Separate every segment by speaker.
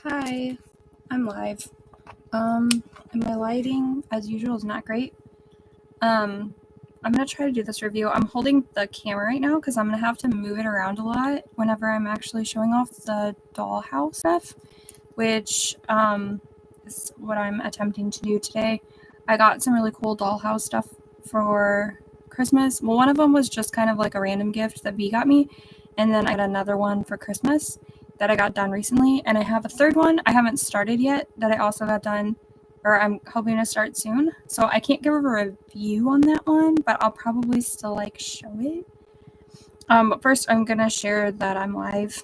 Speaker 1: Hi, I'm live. And my lighting, as usual, is not great. I'm gonna try to do this review. I'm holding the camera right now because I'm gonna have to move it around a lot whenever I'm actually showing off the dollhouse stuff, which is what I'm attempting to do today. I got some really cool dollhouse stuff for Christmas. Well, one of them was just kind of like a random gift that B got me, and then I got another one for Christmas that I got done recently, and I have a third one I haven't started yet that I also got done, or I'm hoping to start soon. So I can't give a review on that one, but I'll probably still show it. But first I'm gonna share that I'm live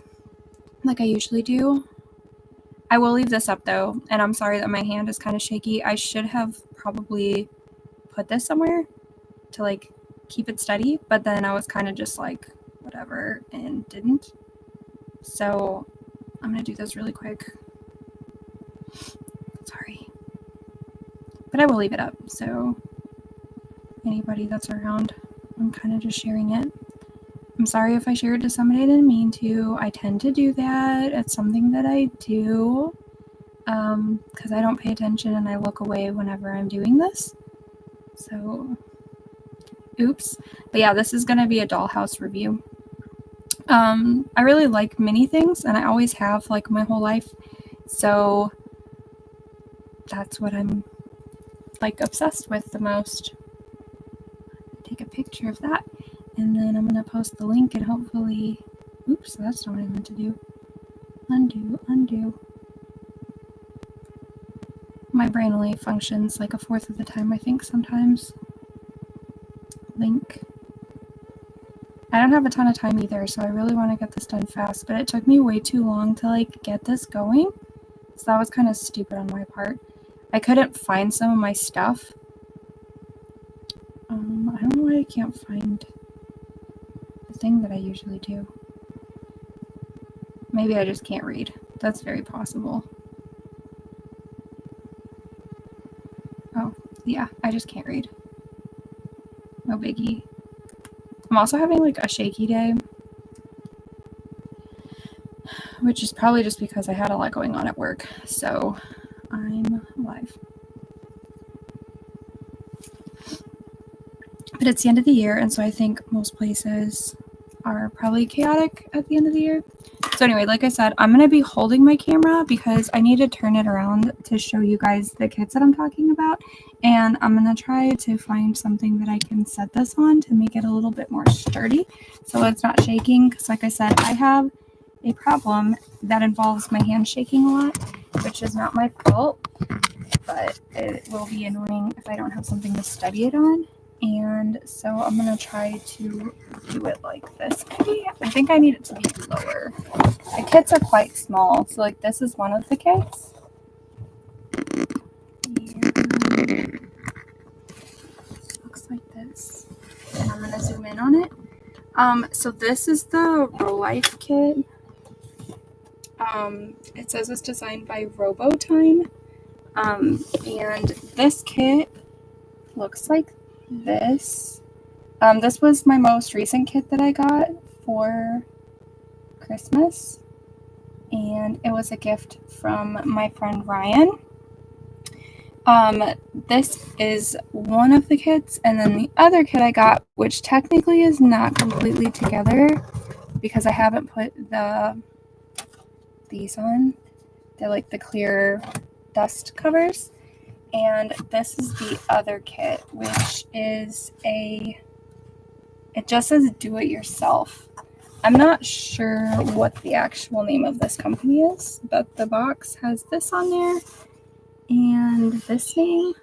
Speaker 1: like I usually do. I will leave this up though, and I'm sorry that my hand is kind of shaky. I should have probably put this somewhere to keep it steady, but then I was kind of just whatever and didn't. So I'm gonna do this really quick. Sorry. But I will leave it up, so anybody that's around, I'm kind of just sharing it. I'm sorry if I share it to somebody I didn't mean to. I tend to do that. It's something that I do because I don't pay attention and I look away whenever I'm doing this. So, oops. But yeah, this is going to be a dollhouse review. I really like mini things, and I always have my whole life. So that's what I'm obsessed with the most. Take a picture of that, and then I'm gonna post the link, and hopefully, oops, that's not what I meant to do. Undo. My brain only functions a fourth of the time, I think, sometimes. Link. I don't have a ton of time either, so I really want to get this done fast, but it took me way too long to get this going, so that was kind of stupid on my part. I couldn't find some of my stuff. I don't know why I can't find the thing that I usually do. Maybe I just can't read. That's very possible. Oh, yeah, I just can't read. No biggie. I'm also having a shaky day, which is probably just because I had a lot going on at work, so I'm live. But it's the end of the year, and so I think most places are probably chaotic at the end of the year. So anyway, like I said, I'm going to be holding my camera because I need to turn it around to show you guys the kits that I'm talking about. And I'm going to try to find something that I can set this on to make it a little bit more sturdy so it's not shaking. Because like I said, I have a problem that involves my hand shaking a lot, which is not my fault. But it will be annoying if I don't have something to steady it on. And so I'm going to try to do it like this. Maybe I think I need it to be lower. The kits are quite small. So this is one of the kits. And looks like this. And I'm going to zoom in on it. So this is the ROLIFE kit. It says it's designed by Robotime. And this kit looks like this. This was my most recent kit that I got for Christmas, and it was a gift from my friend Ryan. This is one of the kits, and then the other kit I got, which technically is not completely together because I haven't put these on. They're the clear dust covers. And this is the other kit, which is it just says do it yourself. I'm not sure what the actual name of this company is, but the box has this on there and this name.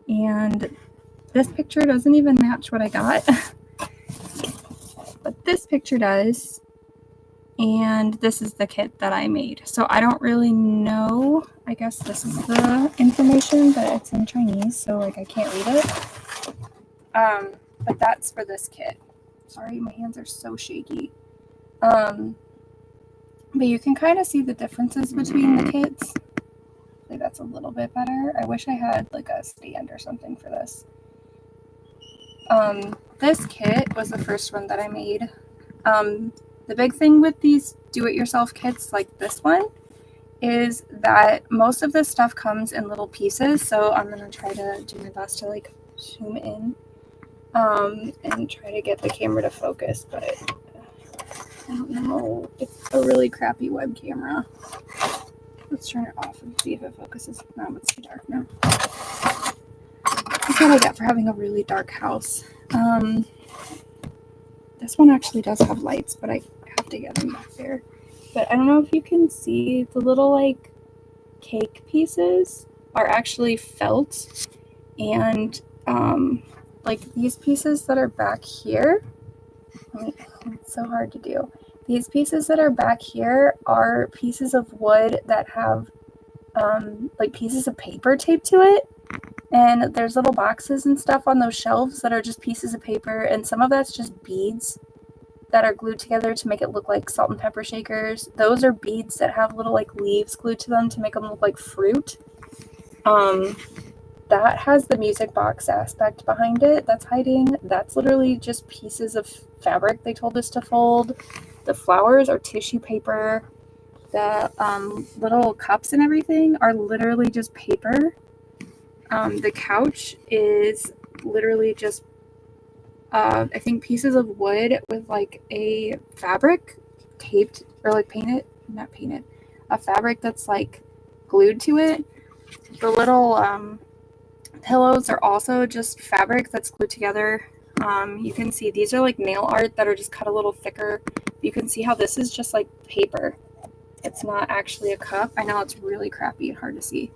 Speaker 1: And this picture doesn't even match what I got, but this picture does. And this is the kit that I made. So I don't really know. I guess this is the information, but it's in Chinese, so I can't read it. But that's for this kit. Sorry, my hands are so shaky. But you can kind of see the differences between the kits. I think that's a little bit better. I wish I had a stand or something for this. This kit was the first one that I made. The big thing with these do-it-yourself kits like this one is that most of this stuff comes in little pieces, so I'm going to try to do my best to like zoom in and try to get the camera to focus, but I don't know. It's a really crappy web camera. Let's turn it off and see if it focuses. No, it's too dark now. That's what I get for having a really dark house. This one actually does have lights, but I have to get them back there. But I don't know if you can see the little like cake pieces are actually felt, and like these pieces that are back here, it's so hard to do. These pieces that are back here are pieces of wood that have like pieces of paper taped to it, and there's little boxes and stuff on those shelves that are just pieces of paper, and some of that's just beads that are glued together to make it look like salt and pepper shakers. Those are beads that have little like leaves glued to them to make them look like fruit. That has the music box aspect behind it that's hiding. That's literally just pieces of fabric they told us to fold. The flowers are tissue paper. The little cups and everything are literally just paper. The couch is literally just I think pieces of wood with like a fabric taped or like painted, a fabric that's like glued to it. The little pillows are also just fabric that's glued together. You can see these are like nail art that are just cut a little thicker. You can see how this is just like paper. It's not actually a cup. I know it's really crappy and hard to see.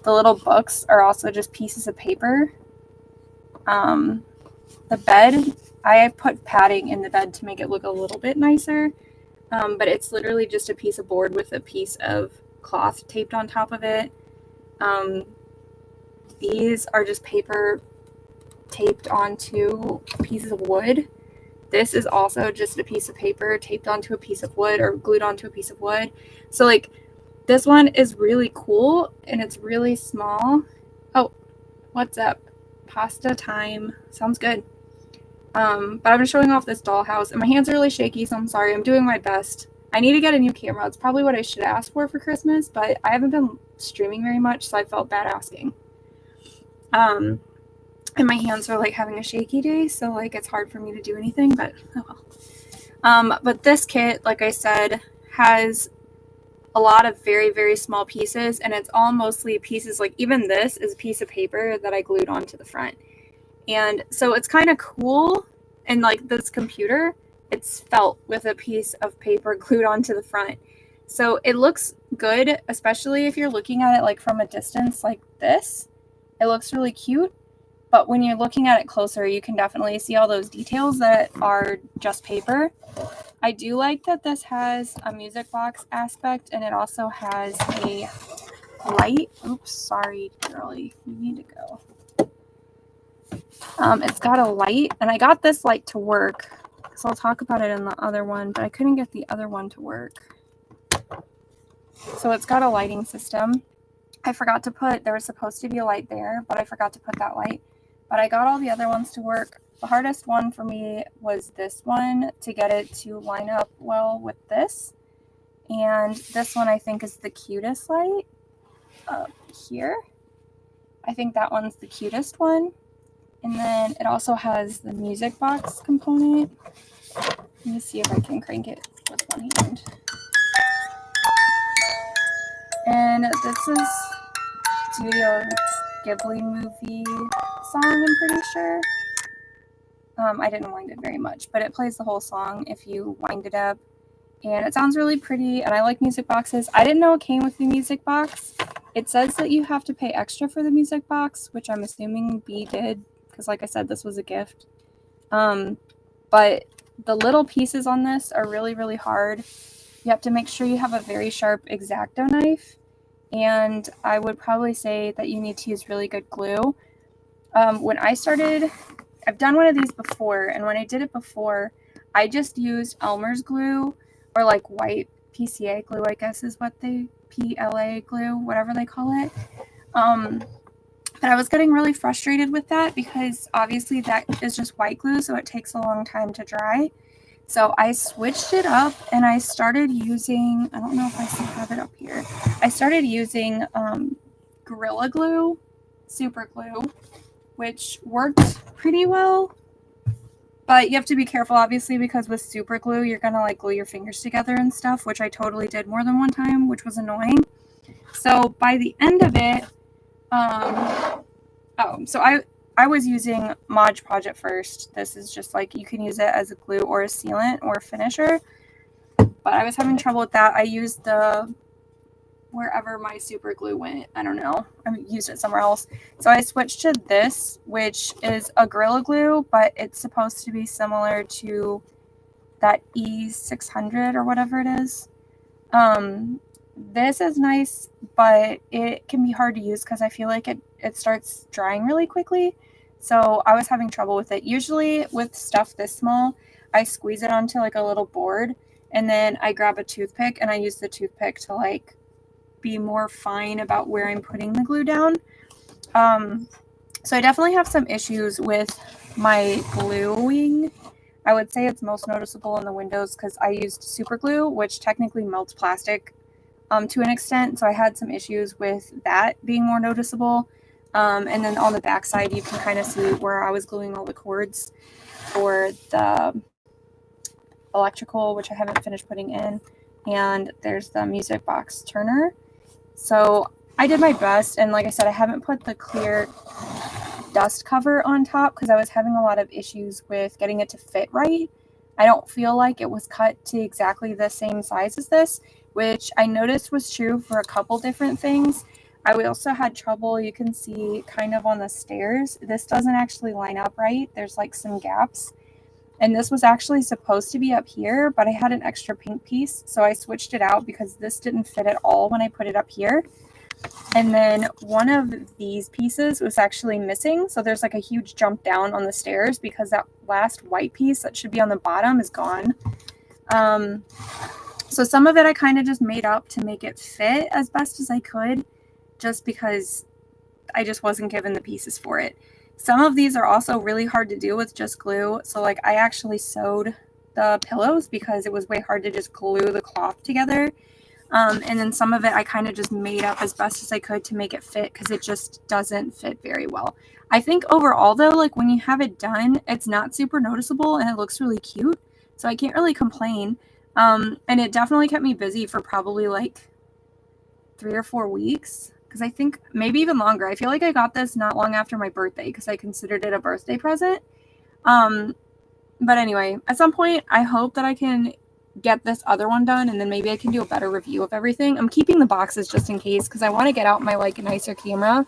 Speaker 1: The little books are also just pieces of paper. The bed, I put padding in the bed to make it look a little bit nicer, but it's literally just a piece of board with a piece of cloth taped on top of it. These are just paper taped onto pieces of wood. This is also just a piece of paper taped onto a piece of wood or glued onto a piece of wood. So like this one is really cool and it's really small. Oh, what's up? Pasta time. Sounds good. But I'm showing off this dollhouse and my hands are really shaky, so I'm sorry. I'm doing my best. I need to get a new camera. It's probably what I should ask for Christmas, but I haven't been streaming very much, so I felt bad asking. And my hands are like having a shaky day, so like it's hard for me to do anything, but oh well. But this kit, like I said, has a lot of very, very small pieces, and it's all mostly pieces, like even this is a piece of paper that I glued onto the front. And so it's kind of cool, and like this computer, it's felt with a piece of paper glued onto the front. So it looks good, especially if you're looking at it like from a distance like this. It looks really cute, but when you're looking at it closer, you can definitely see all those details that are just paper. I do like that this has a music box aspect, and it also has a light. Oops, sorry, girlie, you need to go. It's got a light, and I got this light to work, so I'll talk about it in the other one, but I couldn't get the other one to work. So it's got a lighting system. I forgot to put, there was supposed to be a light there, but I forgot to put that light. But I got all the other ones to work. The hardest one for me was this one, to get it to line up well with this. And this one I think is the cutest light up here. I think that one's the cutest one. And then it also has the music box component. Let me see if I can crank it with one hand. And this is Studio Ghibli movie song, I'm pretty sure. I didn't wind it very much, but it plays the whole song if you wind it up. And it sounds really pretty, and I like music boxes. I didn't know it came with the music box. It says that you have to pay extra for the music box, which I'm assuming B did, because like I said, this was a gift. But the little pieces on this are really, really hard. You have to make sure you have a very sharp X-Acto knife, and I would probably say that you need to use really good glue. When I started, I've done one of these before, and when I did it before, I just used Elmer's glue, or like white PCA glue, I guess is what they, PLA glue, whatever they call it. But I was getting really frustrated with that because obviously that is just white glue, so it takes a long time to dry. So I switched it up and I started using, I don't know if I still have it up here. I started using Gorilla Glue, super glue, which worked pretty well. But you have to be careful, obviously, because with super glue, you're going to like glue your fingers together and stuff, which I totally did more than one time, which was annoying. So by the end of it, I was using Mod Podge at first. This is just like, you can use it as a glue or a sealant or a finisher. But I was having trouble with that. I used wherever my super glue went. I don't know. I used it somewhere else. So I switched to this, which is a Gorilla Glue, but it's supposed to be similar to that E600 or whatever it is. This is nice, but it can be hard to use because I feel like it starts drying really quickly. So I was having trouble with it. Usually with stuff this small, I squeeze it onto like a little board and then I grab a toothpick and I use the toothpick to like be more fine about where I'm putting the glue down. So I definitely have some issues with my gluing. I would say it's most noticeable in the windows because I used super glue, which technically melts plastic to an extent. So I had some issues with that being more noticeable. And then on the back side, you can kind of see where I was gluing all the cords for the electrical, which I haven't finished putting in. And there's the music box turner. So I did my best. And like I said, I haven't put the clear dust cover on top because I was having a lot of issues with getting it to fit right. I don't feel like it was cut to exactly the same size as this, which I noticed was true for a couple different things. I also had trouble, you can see kind of on the stairs. This doesn't actually line up right. There's like some gaps. And this was actually supposed to be up here, but I had an extra pink piece, so I switched it out because this didn't fit at all when I put it up here. And then one of these pieces was actually missing. So there's like a huge jump down on the stairs because that last white piece that should be on the bottom is gone. So some of it I kind of just made up to make it fit as best as I could, just because I just wasn't given the pieces for it. Some of these are also really hard to do with just glue. So like I actually sewed the pillows because it was way hard to just glue the cloth together. And then some of it I kind of just made up as best as I could to make it fit because it just doesn't fit very well. I think overall though, like when you have it done, it's not super noticeable and it looks really cute. So I can't really complain. And it definitely kept me busy for probably like 3 or 4 weeks. Because I think maybe even longer. I feel like I got this not long after my birthday because I considered it a birthday present. But anyway, at some point, I hope that I can get this other one done and then maybe I can do a better review of everything. I'm keeping the boxes just in case because I want to get out my like nicer camera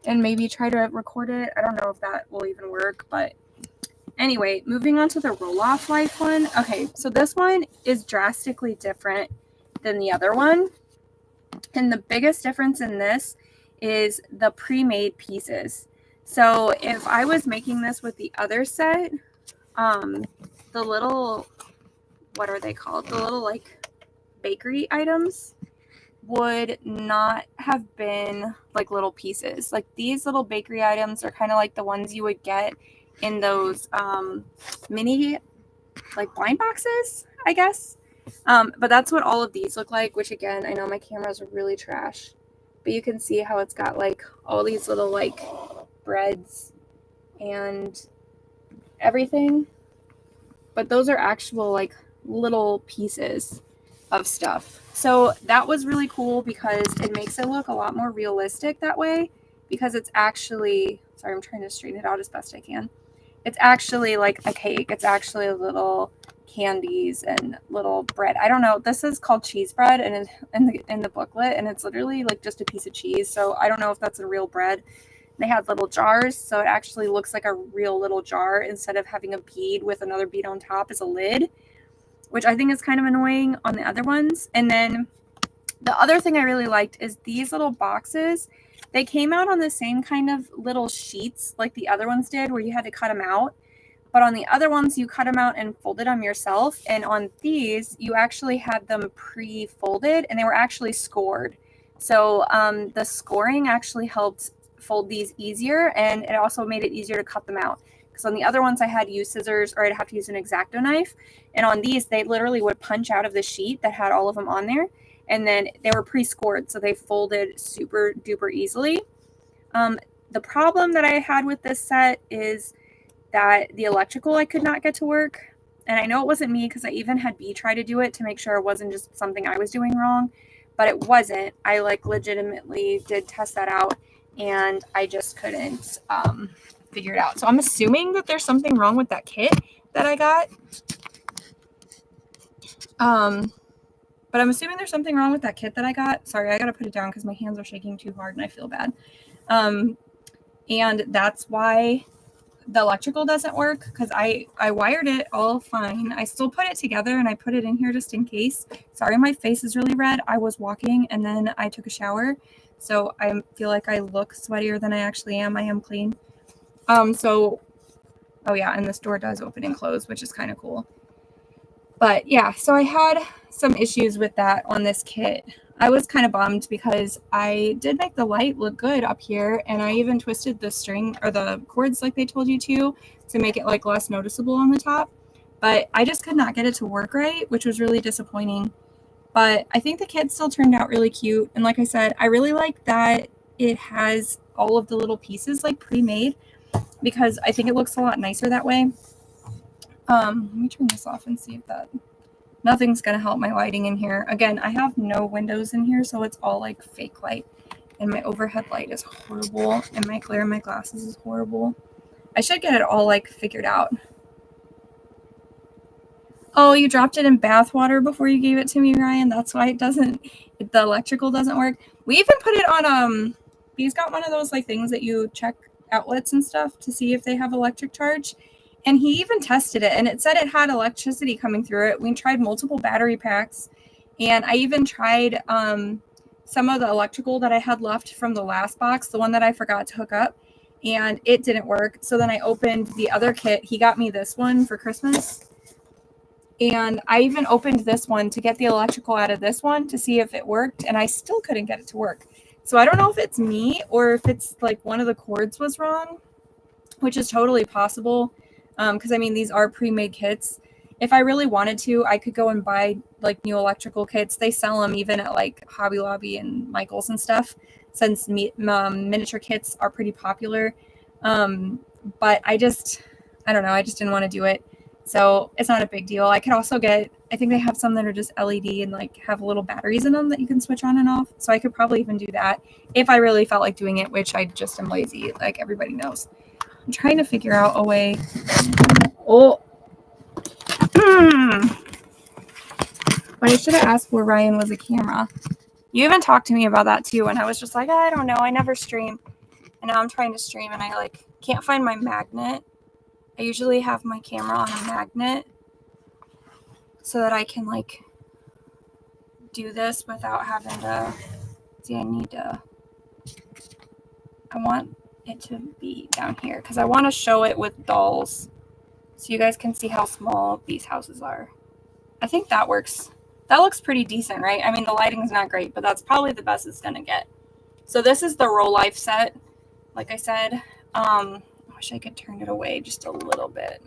Speaker 1: and maybe try to record it. I don't know if that will even work, but anyway, moving on to the roll-off life one. Okay, so this one is drastically different than the other one. And the biggest difference in this is the pre-made pieces. So if I was making this with the other set, the little, what are they called? The little like bakery items would not have been like little pieces. Like these little bakery items are kind of like the ones you would get in those mini like blind boxes, I guess. But that's what all of these look like, which again, I know my cameras are really trash, but you can see how it's got like all these little like breads and everything. But those are actual like little pieces of stuff. So that was really cool because it makes it look a lot more realistic that way because it's actually, sorry, I'm trying to straighten it out as best I can. It's actually like a cake. It's actually a little candies and little bread. I don't know. This is called cheese bread and in the booklet, and it's literally like just a piece of cheese. So I don't know if that's a real bread. They had little jars, so it actually looks like a real little jar instead of having a bead with another bead on top as a lid, which I think is kind of annoying on the other ones. And then the other thing I really liked is these little boxes. They came out on the same kind of little sheets like the other ones did where you had to cut them out. But on the other ones, you cut them out and folded them yourself. And on these, you actually had them pre-folded and they were actually scored. So the scoring actually helped fold these easier, and it also made it easier to cut them out. Because on the other ones I had to use scissors or I'd have to use an X-Acto knife. And on these, they literally would punch out of the sheet that had all of them on there. And then they were pre-scored, so they folded super duper easily. The problem that I had with this set is that the electrical I could not get to work. And I know it wasn't me because I even had B try to do it to make sure it wasn't just something I was doing wrong, but it wasn't. I like legitimately did test that out and I just couldn't figure it out. So I'm assuming that there's something wrong with that kit that I got. But I'm assuming there's something wrong with that kit that I got. Sorry, I got to put it down because my hands are shaking too hard and I feel bad. And that's why the electrical doesn't work, because I wired it all fine. I still put it together and I put it in here just in case. Sorry, my face is really red. I was walking and then I took a shower. So I feel like I look sweatier than I actually am. I am clean. Oh yeah, and this door does open and close, which is kind of cool. But yeah, so I had some issues with that on this kit. I was kind of bummed because I did make the light look good up here, and I even twisted the string or the cords like they told you to make it like less noticeable on the top. But I just could not get it to work right, which was really disappointing. But I think the kit still turned out really cute. And like I said, I really like that it has all of the little pieces like pre-made, because I think it looks a lot nicer that way. Let me turn this off and see if that... Nothing's going to help my lighting in here. Again, I have no windows in here, so it's all like fake light. And my overhead light is horrible. And my glare in my glasses is horrible. I should get it all like figured out. Oh, you dropped it in bath water before you gave it to me, Ryan. That's why the electrical doesn't work. We even put it on, he's got one of those like things that you check outlets and stuff to see if they have electric charge. And he even tested it, and it said it had electricity coming through it. We tried multiple battery packs, and I even tried some of the electrical that I had left from the last box, the one that I forgot to hook up, and it didn't work. So then I opened the other kit. He got me this one for Christmas, and I even opened this one to get the electrical out of this one to see if it worked, and I still couldn't get it to work. So I don't know if it's me or if it's like one of the cords was wrong, which is totally possible. Because I mean, these are pre-made kits. If I really wanted to, I could go and buy like new electrical kits. They sell them even at like Hobby Lobby and Michael's and stuff, since miniature kits are pretty popular. But I don't know, I just didn't want to do it. So it's not a big deal. I could also get, I think they have some that are just LED and like have little batteries in them that you can switch on and off. So I could probably even do that if I really felt like doing it, which I just am lazy, like everybody knows. I'm trying to figure out a way. Oh. But I should have asked where Ryan was a camera. You even talked to me about that too, and I was just like, I don't know, I never stream. And now I'm trying to stream and I like can't find my magnet. I usually have my camera on a magnet so that I can like do this without having to see. I want it to be down here because I want to show it with dolls so you guys can see how small these houses are. I think that works. That looks pretty decent, right? I mean, the lighting's not great, but that's probably the best it's gonna get. So this is the ROLIFE set. Like I said, I wish I could turn it away just a little bit.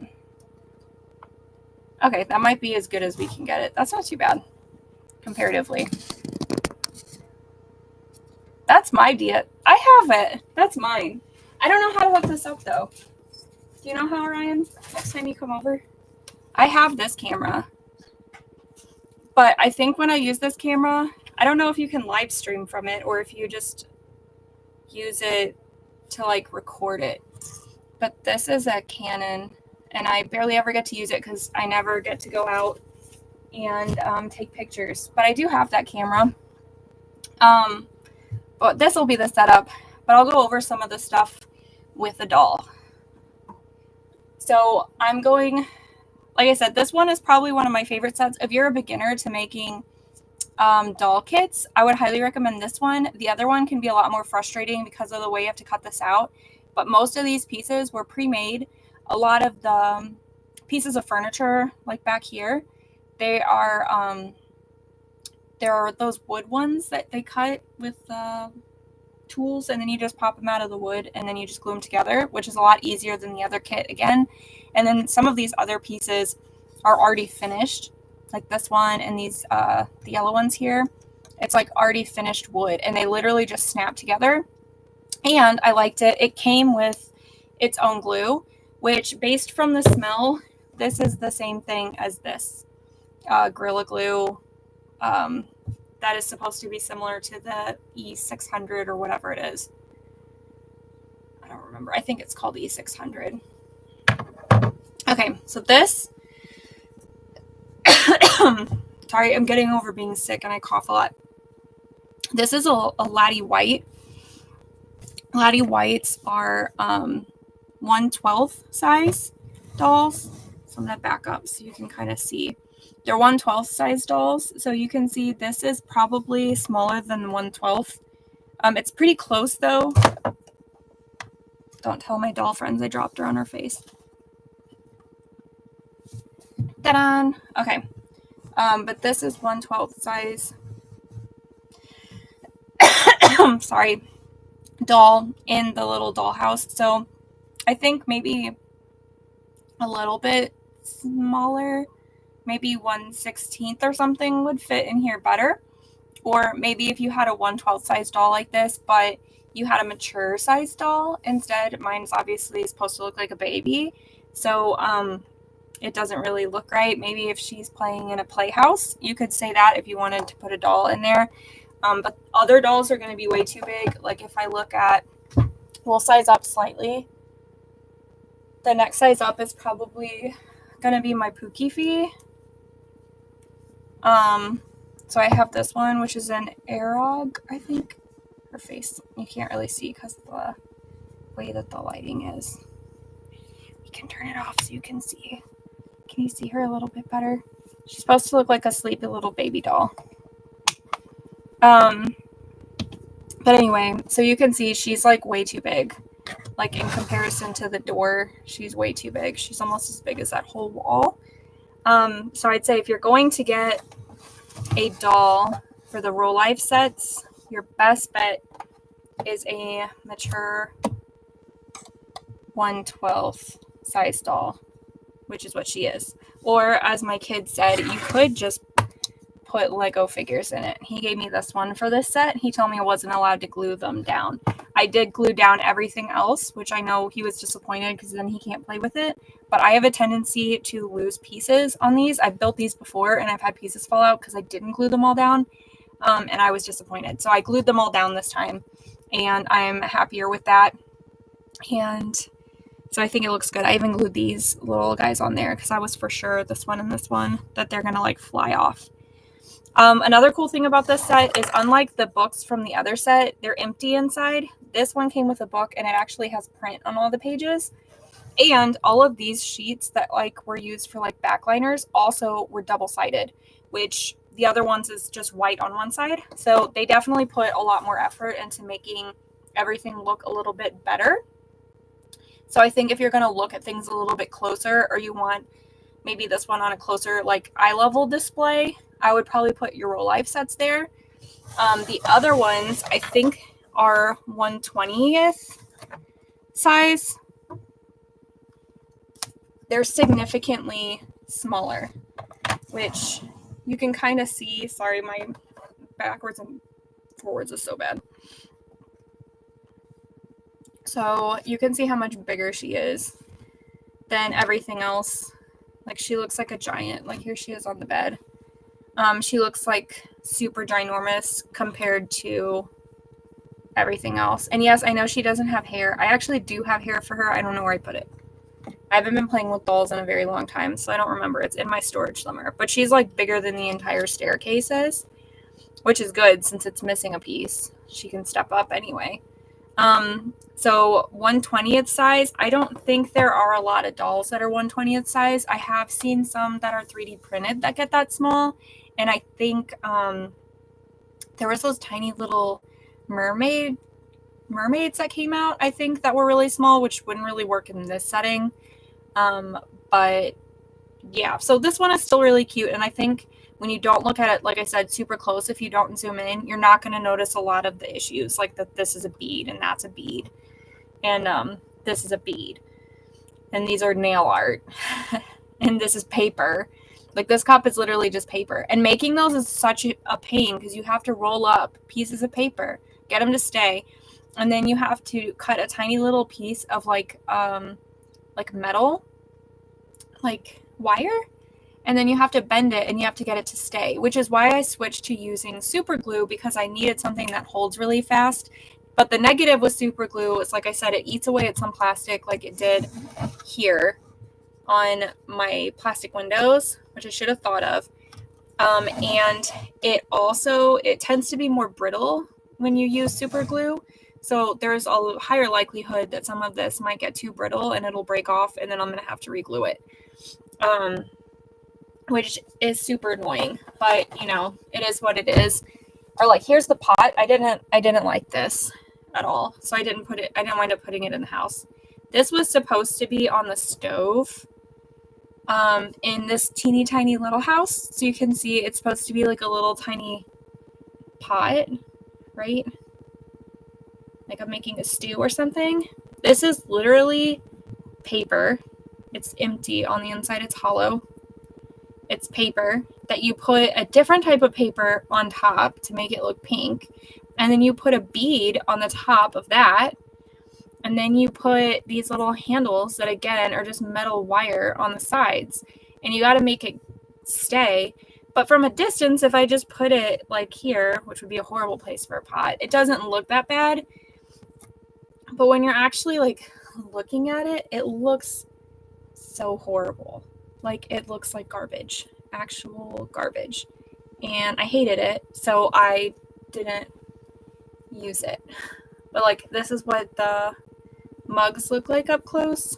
Speaker 1: Okay, that might be as good as we can get it. That's not too bad comparatively. That's my diet. I have it. That's mine. I don't know how to hook this up though. Do you know how, Ryan? Next time you come over? I have this camera. But I think when I use this camera, I don't know if you can live stream from it or if you just use it to like record it. But this is a Canon and I barely ever get to use it because I never get to go out and take pictures. But I do have that camera. But this will be the setup. But I'll go over some of the stuff with the doll. So I'm going, like I said, this one is probably one of my favorite sets. If you're a beginner to making doll kits, I would highly recommend this one. The other one can be a lot more frustrating because of the way you have to cut this out. But most of these pieces were pre-made. A lot of the pieces of furniture, like back here, they are there are those wood ones that they cut with tools, and then you just pop them out of the wood and then you just glue them together, which is a lot easier than the other kit again. And then some of these other pieces are already finished, like this one and these the yellow ones here. It's like already finished wood, and they literally just snap together. And I liked it. It came with its own glue, which, based from the smell, this is the same thing as this Gorilla Glue. That is supposed to be similar to the E600 or whatever it is. I don't remember. I think it's called E600. Okay, so this... Sorry, I'm getting over being sick and I cough a lot. This is a Laddie White. Laddie Whites are 1/12 size dolls. So I'm going to back up so you can kind of see. They're 1/12 size dolls. So you can see this is probably smaller than 1/12. It's pretty close though. Don't tell my doll friends I dropped her on her face. Ta-da! Okay. But this is 1/12 size. Sorry. Doll in the little dollhouse. So I think maybe a little bit smaller, maybe 1/16 or something would fit in here better. Or maybe if you had a 1/12 size doll like this, but you had a mature size doll instead. Mine's obviously supposed to look like a baby, so it doesn't really look right. Maybe if she's playing in a playhouse, you could say that if you wanted to put a doll in there. But other dolls are going to be way too big. Like if I look at, we'll size up slightly. The next size up is probably going to be my Pookie Fee. So I have this one, which is an Arog, I think. Her face, you can't really see because of the way that the lighting is. We can turn it off so you can see. Can you see her a little bit better? She's supposed to look like a sleepy little baby doll. But anyway, so you can see she's like way too big. Like in comparison to the door, she's way too big. She's almost as big as that whole wall. So I'd say if you're going to get a doll for the ROLIFE sets, your best bet is a mature 1/12 size doll, which is what she is. Or as my kid said, you could just put Lego figures in it. He gave me this one for this set. He told me I wasn't allowed to glue them down. I did glue down everything else, which I know he was disappointed because then he can't play with it. But I have a tendency to lose pieces on these. I've built these before and I've had pieces fall out because I didn't glue them all down. And I was disappointed. So I glued them all down this time and I'm happier with that. And so I think it looks good. I even glued these little guys on there because I was for sure, this one and this one, that they're going to like fly off. Another cool thing about this set is, unlike the books from the other set, they're empty inside. This one came with a book and it actually has print on all the pages. And all of these sheets that like were used for like backliners also were double-sided, which the other ones is just white on one side. So they definitely put a lot more effort into making everything look a little bit better. So I think if you're going to look at things a little bit closer, or you want maybe this one on a closer like eye level display, I would probably put your ROLIFE sets there. The other ones I think are 1/20th size. They're significantly smaller, which you can kind of see. Sorry, my backwards and forwards is so bad. So you can see how much bigger she is than everything else. Like she looks like a giant. Like here she is on the bed. She looks like super ginormous compared to everything else. And yes, I know she doesn't have hair. I actually do have hair for her. I don't know where I put it. I haven't been playing with dolls in a very long time, so I don't remember. It's in my storage somewhere. But she's like bigger than the entire staircase is, which is good since it's missing a piece. She can step up anyway. So 1/20th size, I don't think there are a lot of dolls that are 1/20th size. I have seen some that are 3D printed that get that small. And I think there was those tiny little mermaids that came out, I think, that were really small, which wouldn't really work in this setting. But yeah, so this one is still really cute. And I think when you don't look at it, like I said, super close, if you don't zoom in, you're not going to notice a lot of the issues, like that this is a bead and that's a bead. And this is a bead. And these are nail art. And this is paper. Like this cup is literally just paper. And making those is such a pain because you have to roll up pieces of paper, get them to stay. And then you have to cut a tiny little piece of like metal, like wire. And then you have to bend it and you have to get it to stay, which is why I switched to using super glue, because I needed something that holds really fast. But the negative with super glue is, like I said, it eats away at some plastic like it did here on my plastic windows, which I should have thought of. And it tends to be more brittle when you use super glue. So there's a higher likelihood that some of this might get too brittle and it'll break off, and then I'm going to have to re-glue it. Which is super annoying, but you know, it is what it is. Or like, here's the pot. I didn't like this at all. So I didn't wind up putting it in the house. This was supposed to be on the stove, in this teeny tiny little house. So you can see it's supposed to be like a little tiny pot, right? Like I'm making a stew or something. This is literally paper. It's empty on the inside. It's hollow. It's paper that you put a different type of paper on top to make it look pink. And then you put a bead on the top of that. And then you put these little handles that, again, are just metal wire on the sides. And you got to make it stay. But from a distance, if I just put it like here, which would be a horrible place for a pot, it doesn't look that bad. But when you're actually like looking at it, it looks so horrible. Like it looks like garbage, actual garbage. And I hated it, so I didn't use it. But like, this is what the mugs look like up close.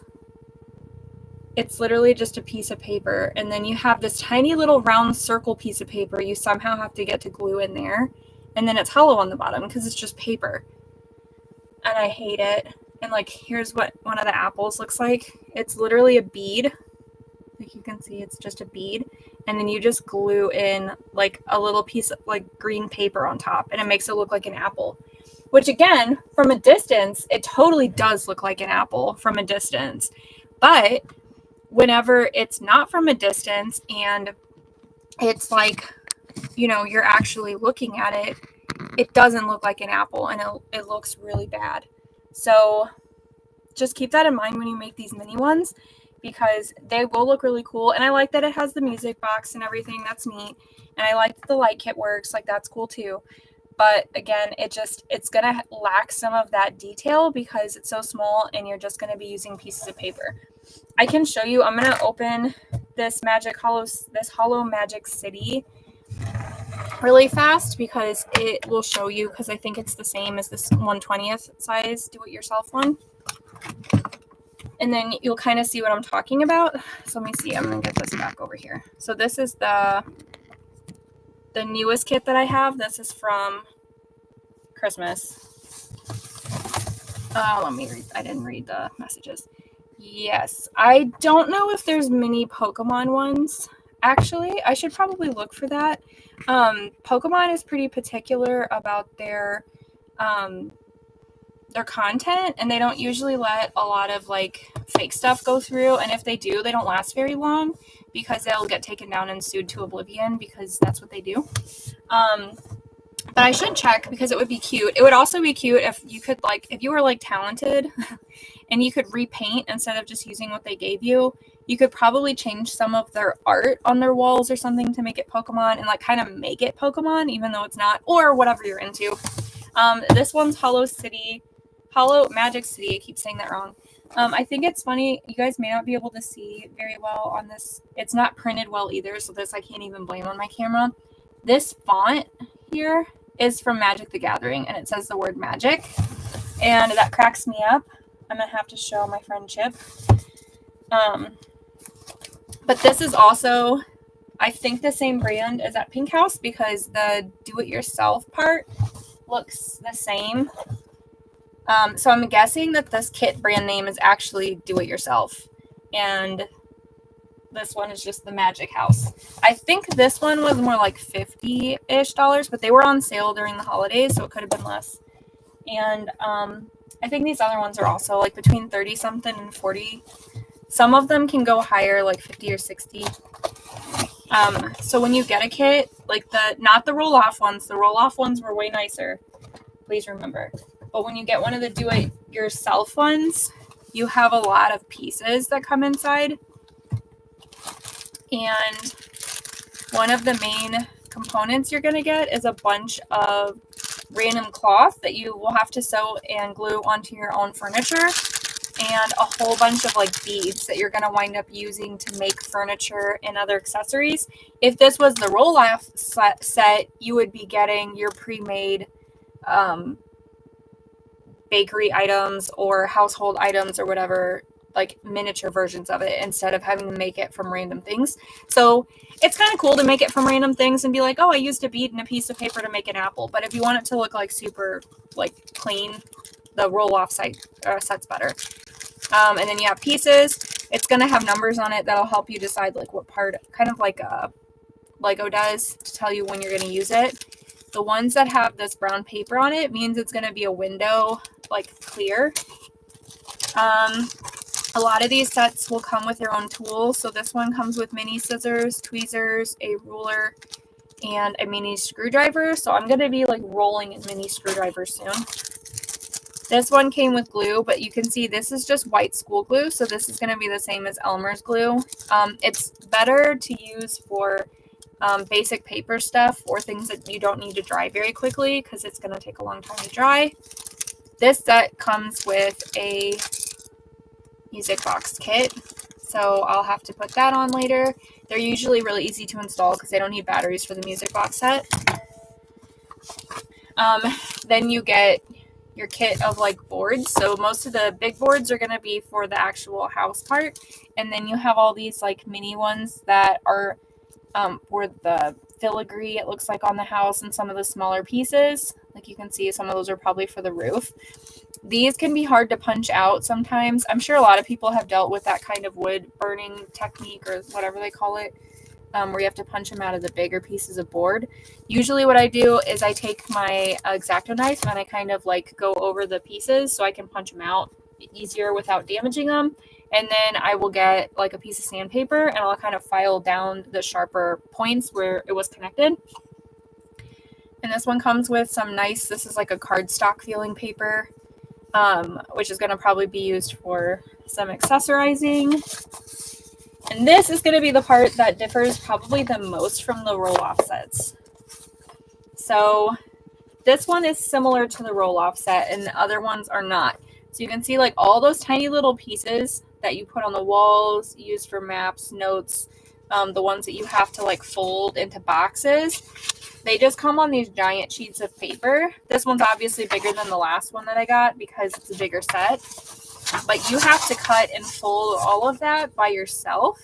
Speaker 1: It's literally just a piece of paper, and then you have this tiny little round circle piece of paper you somehow have to get to glue in there, and then it's hollow on the bottom because it's just paper. And I hate it. And like, here's what one of the apples looks like. It's literally a bead. Like you can see, it's just a bead, and then you just glue in like a little piece of like green paper on top, and it makes it look like an apple, which again, from a distance, it totally does look like an apple from a distance. But whenever it's not from a distance and it's like, you know, you're actually looking at it, it doesn't look like an apple, and it looks really bad. So just keep that in mind when you make these mini ones, because they will look really cool. And I like that it has the music box and everything. That's neat. And I like that the light kit works. Like, that's cool too. But again, it's going to lack some of that detail because it's so small and you're just going to be using pieces of paper. I can show you. I'm going to open this Hollow Magic City really fast because it will show you, because I think it's the same as this 1/20th size do-it-yourself one. And then you'll kind of see what I'm talking about. So let me see. I'm going to get this back over here. So this is the newest kit that I have. This is from Christmas. Let me read. I didn't read the messages. Yes. I don't know if there's mini Pokemon ones. Actually, I should probably look for that. Pokemon is pretty particular about their content, and they don't usually let a lot of like fake stuff go through, and if they do, they don't last very long because they'll get taken down and sued to oblivion, because that's what they do. But I should check, because it would be cute. It would also be cute if you could, like, if you were like talented and you could repaint instead of just using what they gave you, you could probably change some of their art on their walls or something to make it Pokemon, and like kind of make it Pokemon even though it's not, or whatever you're into. This one's Hollow Magic City. I keep saying that wrong. I think it's funny. You guys may not be able to see very well on this. It's not printed well either, so this I can't even blame on my camera. This font here is from Magic the Gathering, and it says the word magic, and that cracks me up. I'm gonna have to show my friend Chip. But this is also, I think, the same brand as at Pink House, because the do-it-yourself part looks the same. So I'm guessing that this kit brand name is actually do-it-yourself. And this one is just the Magic House. I think this one was more like $50-ish, but they were on sale during the holidays, so it could have been less. And I think these other ones are also like between 30 something and 40. Some of them can go higher, like 50 or 60. So when you get a kit, like not the roll-off ones were way nicer, please remember. But when you get one of the do-it-yourself ones, you have a lot of pieces that come inside. And one of the main components you're going to get is a bunch of random cloth that you will have to sew and glue onto your own furniture, and a whole bunch of like beads that you're going to wind up using to make furniture and other accessories. If this was the roll-off set, you would be getting your pre-made bakery items or household items or whatever, like miniature versions of it, instead of having to make it from random things. So it's kind of cool to make it from random things and be like, oh, I used a bead and a piece of paper to make an apple. But if you want it to look like super like clean, the roll-off set's better. And then you have pieces. It's going to have numbers on it that'll help you decide like what part, kind of like Lego does, to tell you when you're going to use it. The ones that have this brown paper on it means it's going to be a window, like clear. A lot of these sets will come with their own tools. So this one comes with mini scissors, tweezers, a ruler, and a mini screwdriver. So I'm going to be like rolling in mini screwdrivers soon. This one came with glue, but you can see this is just white school glue. So this is going to be the same as Elmer's glue. It's better to use for basic paper stuff or things that you don't need to dry very quickly because it's going to take a long time to dry. This set comes with a music box kit, so I'll have to put that on later. They're usually really easy to install because they don't need batteries for the music box set. Then you get your kit of like boards. So most of the big boards are going to be for the actual house part, and then you have all these like mini ones that are for the filigree, it looks like, on the house, and some of the smaller pieces. Like you can see, some of those are probably for the roof. These can be hard to punch out sometimes. I'm sure a lot of people have dealt with that kind of wood burning technique or whatever they call it, where you have to punch them out of the bigger pieces of board. Usually what I do is I take my X-Acto knife and I kind of like go over the pieces so I can punch them out easier without damaging them. And then I will get like a piece of sandpaper and I'll kind of file down the sharper points where it was connected. And this one comes with some nice, this is like a cardstock feeling paper, which is going to probably be used for some accessorizing. And this is going to be the part that differs probably the most from the roll-off sets. So this one is similar to the roll-off set and the other ones are not. So you can see like all those tiny little pieces that you put on the walls, used for maps, notes, the ones that you have to like fold into boxes. They just come on these giant sheets of paper. This one's obviously bigger than the last one that I got because it's a bigger set. But you have to cut and fold all of that by yourself.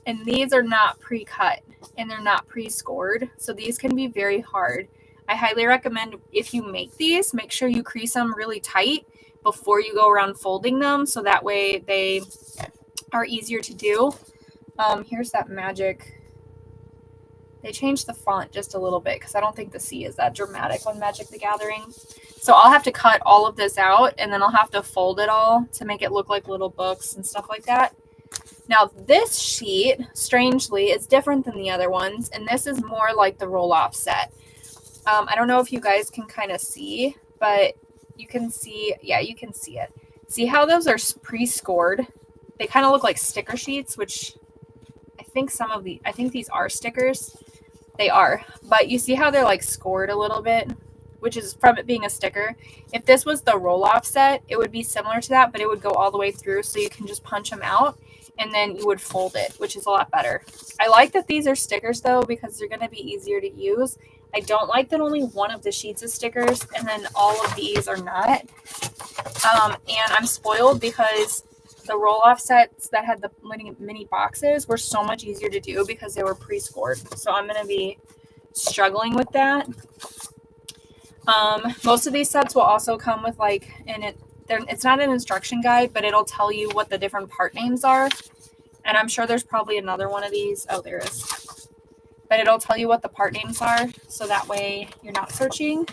Speaker 1: And these are not pre-cut and they're not pre-scored. So these can be very hard. I highly recommend if you make these, make sure you crease them really tight before you go around folding them. So that way they are easier to do. Here's that magic. They changed the font just a little bit because I don't think the C is that dramatic on Magic the Gathering. So I'll have to cut all of this out and then I'll have to fold it all to make it look like little books and stuff like that. Now this sheet, strangely, is different than the other ones, and this is more like the roll-off set. I don't know if you guys can kind of see, but you can see, yeah, you can see it. See how those are pre-scored? They kind of look like sticker sheets, which I think these are stickers. They are, but you see how they're like scored a little bit, which is from it being a sticker. If this was the roll-off set, it would be similar to that, but it would go all the way through, so you can just punch them out and then you would fold it, which is a lot better. I like that these are stickers though, because they're going to be easier to use. I don't like that only one of the sheets is stickers and then all of these are not. And I'm spoiled because the roll-off sets that had the mini boxes were so much easier to do because they were pre-scored. So I'm going to be struggling with that. Most of these sets will also come with like, it's not an instruction guide, but it'll tell you what the different part names are. And I'm sure there's probably another one of these. Oh, there is. But it'll tell you what the part names are, so that way you're not searching.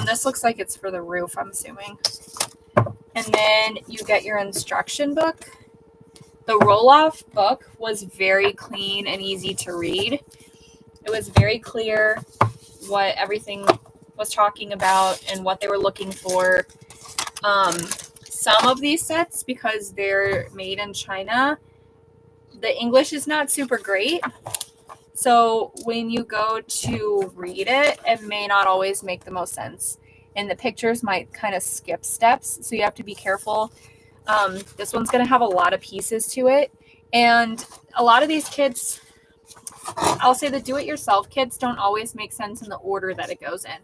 Speaker 1: This looks like it's for the roof, I'm assuming. And then you get your instruction book. The roll-off book was very clean and easy to read. It was very clear what everything was talking about and what they were looking for. Some of these sets, because they're made in China, the English is not super great. So when you go to read it, it may not always make the most sense. And the pictures might kind of skip steps. So you have to be careful. This one's going to have a lot of pieces to it. And a lot of these kits, I'll say the do-it-yourself kits don't always make sense in the order that it goes in.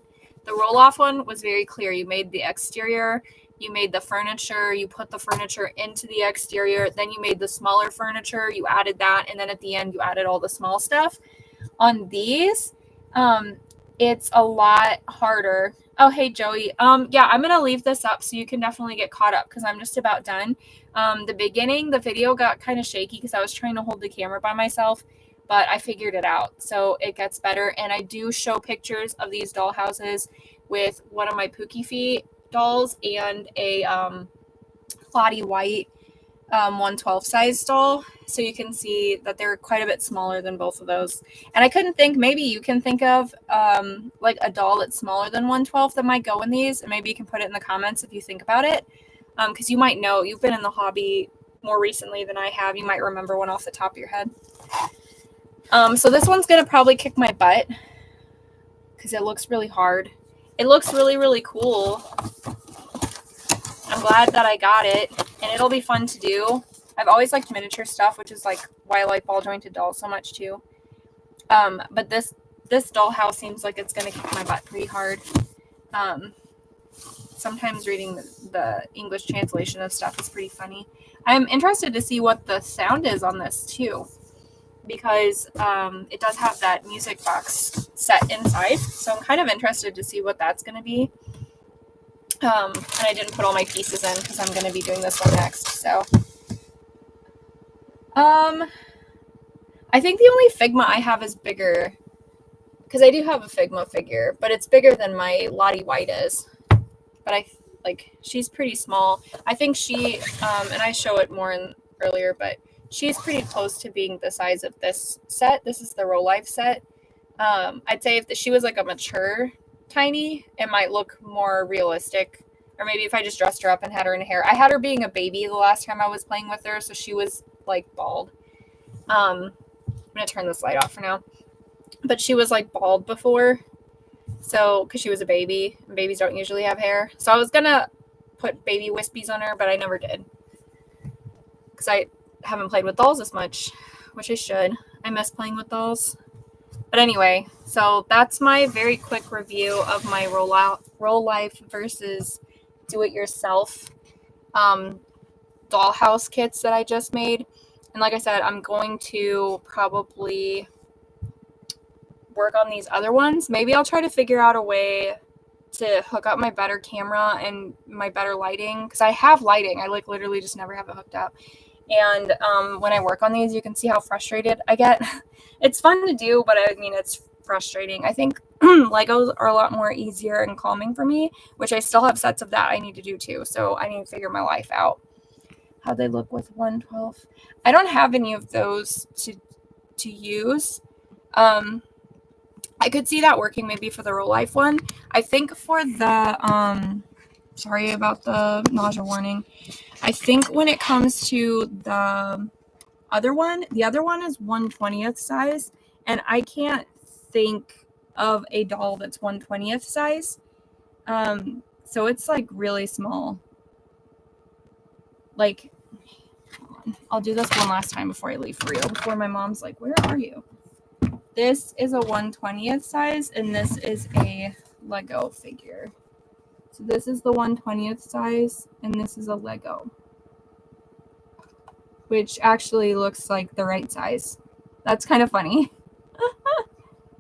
Speaker 1: The roll-off one was very clear. You made the exterior, you made the furniture, you put the furniture into the exterior, then you made the smaller furniture, you added that, and then at the end you added all the small stuff. On these, it's a lot harder. Oh, hey, Joey. Yeah, I'm going to leave this up so you can definitely get caught up because I'm just about done. The beginning, the video got kind of shaky because I was trying to hold the camera by myself, but I figured it out. So it gets better. And I do show pictures of these doll houses with one of my Pookie Feet dolls and a Lottie White 112 size doll. So you can see that they're quite a bit smaller than both of those. And I couldn't think, maybe you can think of like a doll that's smaller than 112 that might go in these. And maybe you can put it in the comments if you think about it. Because you might know, you've been in the hobby more recently than I have. You might remember one off the top of your head. So this one's going to probably kick my butt because it looks really hard. It looks really, really cool. I'm glad that I got it, and it'll be fun to do. I've always liked miniature stuff, which is like why I like ball jointed dolls so much too. But this dollhouse seems like it's going to kick my butt pretty hard. Sometimes reading the English translation of stuff is pretty funny. I'm interested to see what the sound is on this too, because it does have that music box set inside. So I'm kind of interested to see what that's going to be. And I didn't put all my pieces in because I'm going to be doing this one next. So, I think the only Figma I have is bigger, because I do have a Figma figure, but it's bigger than my Lottie White is. But she's pretty small. I think she, and I show it more earlier, but she's pretty close to being the size of this set. This is the ROLIFE set. I'd say if she was like a mature Tiny, it might look more realistic. Or maybe if I just dressed her up and had her in hair. I had her being a baby the last time I was playing with her, so she was like bald. I'm gonna turn this light off for now. But she was like bald before, so because she was a baby, and babies don't usually have hair. So I was gonna put baby wispies on her, but I never did because I haven't played with dolls as much, which I should. I miss playing with dolls. But anyway, so that's my very quick review of my ROLIFE versus do-it-yourself dollhouse kits that I just made. And like I said, I'm going to probably work on these other ones. Maybe I'll try to figure out a way to hook up my better camera and my better lighting, because I have lighting. I literally just never have it hooked up. And when I work on these, you can see how frustrated I get. It's fun to do, but I mean, it's frustrating. I think Legos are a lot more easier and calming for me, which I still have sets of that I need to do too. So I need to figure my life out. How they look with 112. I don't have any of those to use. I could see that working maybe for the ROLIFE one. I think for the, sorry about the nausea warning. I think when it comes to the other one is 1/20th size, and I can't think of a doll that's 1/20th size. So it's like really small. Like, hold on. I'll do this one last time before I leave for real, before my mom's like, where are you? This is a 1/20th size, and this is a Lego figure. So this is the 1/20th size, and this is a Lego, which actually looks like the right size. That's kind of funny.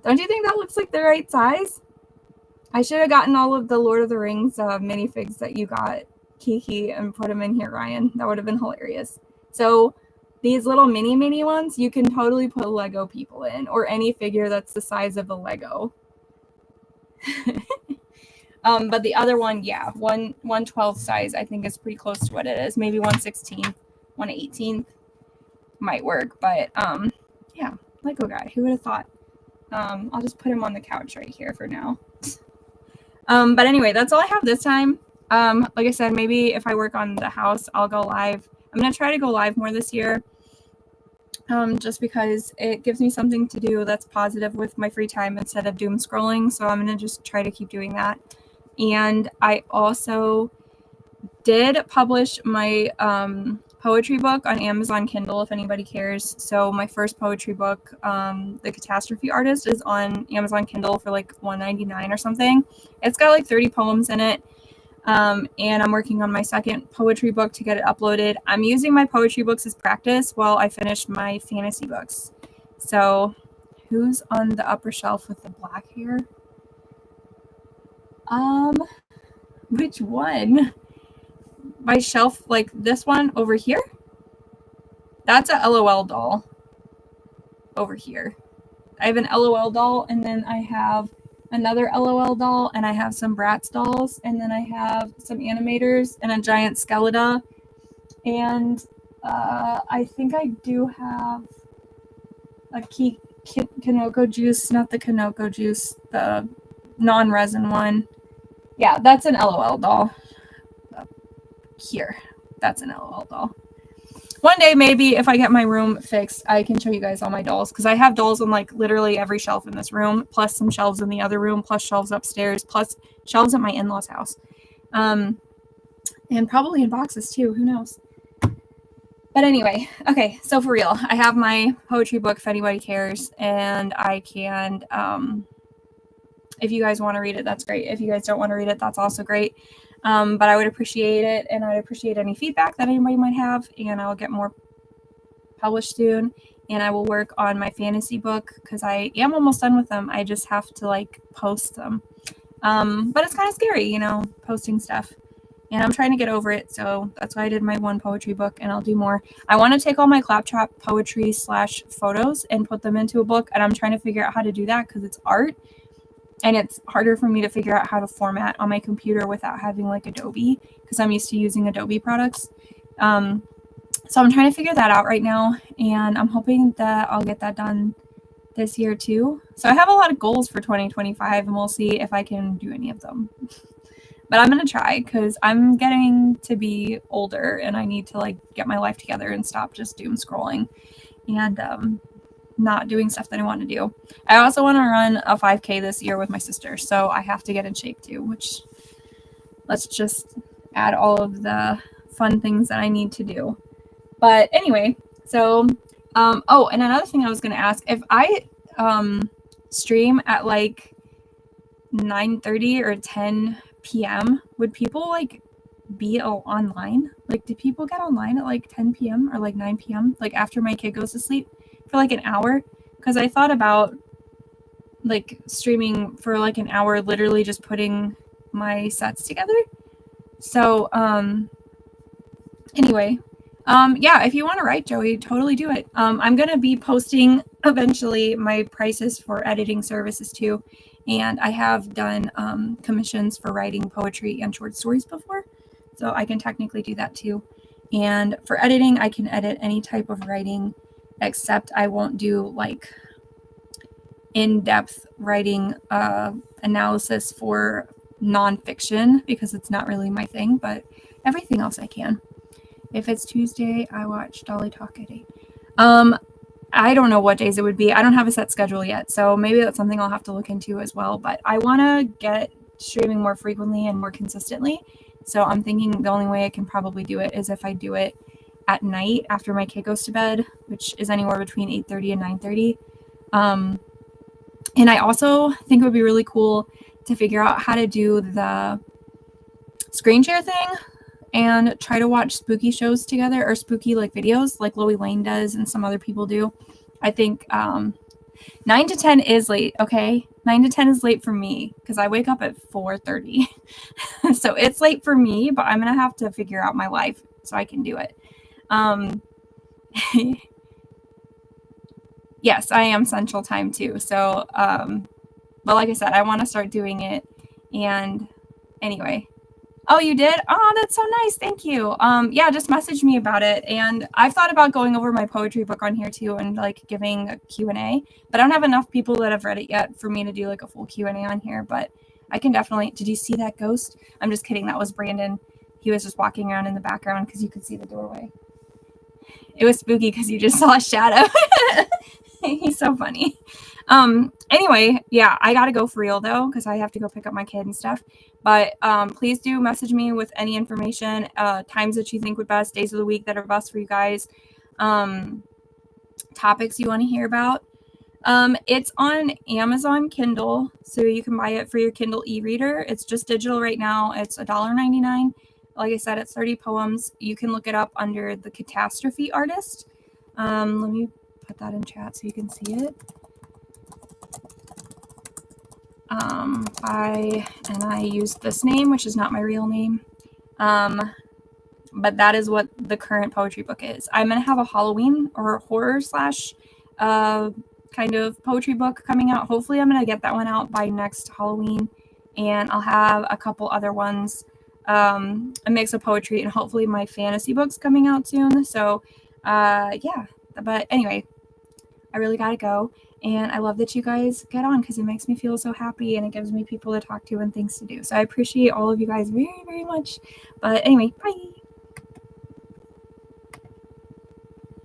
Speaker 1: Don't you think that looks like the right size? I should have gotten all of the Lord of the Rings minifigs that you got, Kiki, and put them in here, Ryan. That would have been hilarious. So these little mini ones, you can totally put Lego people in, or any figure that's the size of a Lego. But the other one, yeah, 1/12 size, I think is pretty close to what it is. Maybe 1/16, 1/18 might work. But yeah, Lego guy. Who would have thought? I'll just put him on the couch right here for now. But anyway, that's all I have this time. Like I said, maybe if I work on the house, I'll go live. I'm gonna try to go live more this year. Just because it gives me something to do that's positive with my free time instead of doom scrolling. So I'm gonna just try to keep doing that. And I also did publish my poetry book on Amazon Kindle, if anybody cares. So my first poetry book, The Catastrophe Artist, is on Amazon Kindle for like $1.99 or something. It's got like 30 poems in it. And I'm working on my second poetry book to get it uploaded. I'm using my poetry books as practice while I finish my fantasy books. So who's on the upper shelf with the black hair? Which one? My shelf, like this one over here? That's a LOL doll over here. I have an LOL doll, and then I have another LOL doll, and I have some Bratz dolls, and then I have some animators and a giant Skeletor. And I think I do have a Kanoko juice, not the Kanoko juice, the non-resin one. Yeah, that's an LOL doll. Here, that's an LOL doll. One day, maybe if I get my room fixed, I can show you guys all my dolls, because I have dolls on like literally every shelf in this room, plus some shelves in the other room, plus shelves upstairs, plus shelves at my in-laws' house, and probably in boxes too. Who knows? But anyway, okay, so for real, I have my poetry book if anybody cares, and I can, if you guys want to read it, that's great. If you guys don't want to read it, that's also great. But I would appreciate it, and I'd appreciate any feedback that anybody might have, and I'll get more published soon, and I will work on my fantasy book, because I am almost done with them. I just have to like post them. But it's kind of scary, you know, posting stuff. And I'm trying to get over it, so that's why I did my one poetry book, and I'll do more. I want to take all my claptrap poetry / photos and put them into a book, and I'm trying to figure out how to do that because it's art, and it's harder for me to figure out how to format on my computer without having like Adobe, because I'm used to using Adobe products. So I'm trying to figure that out right now, and I'm hoping that I'll get that done this year too. So I have a lot of goals for 2025, and we'll see if I can do any of them. But I'm going to try, because I'm getting to be older, and I need to like get my life together and stop just doom scrolling and not doing stuff that I want to do. I also want to run a 5K this year with my sister, so I have to get in shape too, which let's just add all of the fun things that I need to do. But anyway, so oh, and another thing I was going to ask, if I stream at like 9:30 or 10 p.m., would people like be online? Like, do people get online at like 10 p.m. or like 9 p.m. like after my kid goes to sleep for like an hour? Because I thought about like streaming for like an hour, literally just putting my sets together. So anyway, yeah, if you want to write, Joey, totally do it. I'm gonna be posting eventually my prices for editing services too, and I have done commissions for writing poetry and short stories before, so I can technically do that too. And for editing, I can edit any type of writing, except I won't do like in-depth writing analysis for nonfiction, because it's not really my thing, but everything else I can. If it's Tuesday, I watch Dolly talk at 8. I don't know what days it would be. I don't have a set schedule yet, so maybe that's something I'll have to look into as well. But I want to get streaming more frequently and more consistently. So I'm thinking the only way I can probably do it is if I do it at night after my kid goes to bed, which is anywhere between 8:30 and 9:30. And I also think it would be really cool to figure out how to do the screen share thing and try to watch spooky shows together, or spooky like videos like Lois Lane does and some other people do. I think 9 to 10 is late, okay? 9 to 10 is late for me because I wake up at 4:30. So it's late for me, but I'm going to have to figure out my life so I can do it. Yes, I am Central Time too. So, but like I said, I want to start doing it. And anyway. Oh, you did? Oh, that's so nice. Thank you. Yeah, just message me about it. And I've thought about going over my poetry book on here too and like giving a Q&A, but I don't have enough people that have read it yet for me to do like a full Q&A on here, but I can definitely. Did you see that ghost? I'm just kidding. That was Brandon. He was just walking around in the background because you could see the doorway. It was spooky because you just saw a shadow. He's so funny. Anyway, yeah, I gotta go for real though, because I have to go pick up my kid and stuff. But please do message me with any information, times that you think would best, days of the week that are best for you guys, topics you want to hear about. It's on Amazon Kindle, so you can buy it for your Kindle e-reader. It's just digital right now. It's $1.99. Like I said, it's 30 poems. You can look it up under the Catastrophe Artist. Let me put that in chat so you can see it. I used this name, which is not my real name. But that is what the current poetry book is. I'm going to have a Halloween or horror slash kind of poetry book coming out. Hopefully I'm going to get that one out by next Halloween, and I'll have a couple other ones, a mix of poetry, and hopefully my fantasy books coming out soon. So yeah, but anyway, I really gotta go, and I love that you guys get on because it makes me feel so happy and it gives me people to talk to and things to do. So I appreciate all of you guys very, very much. But anyway, bye.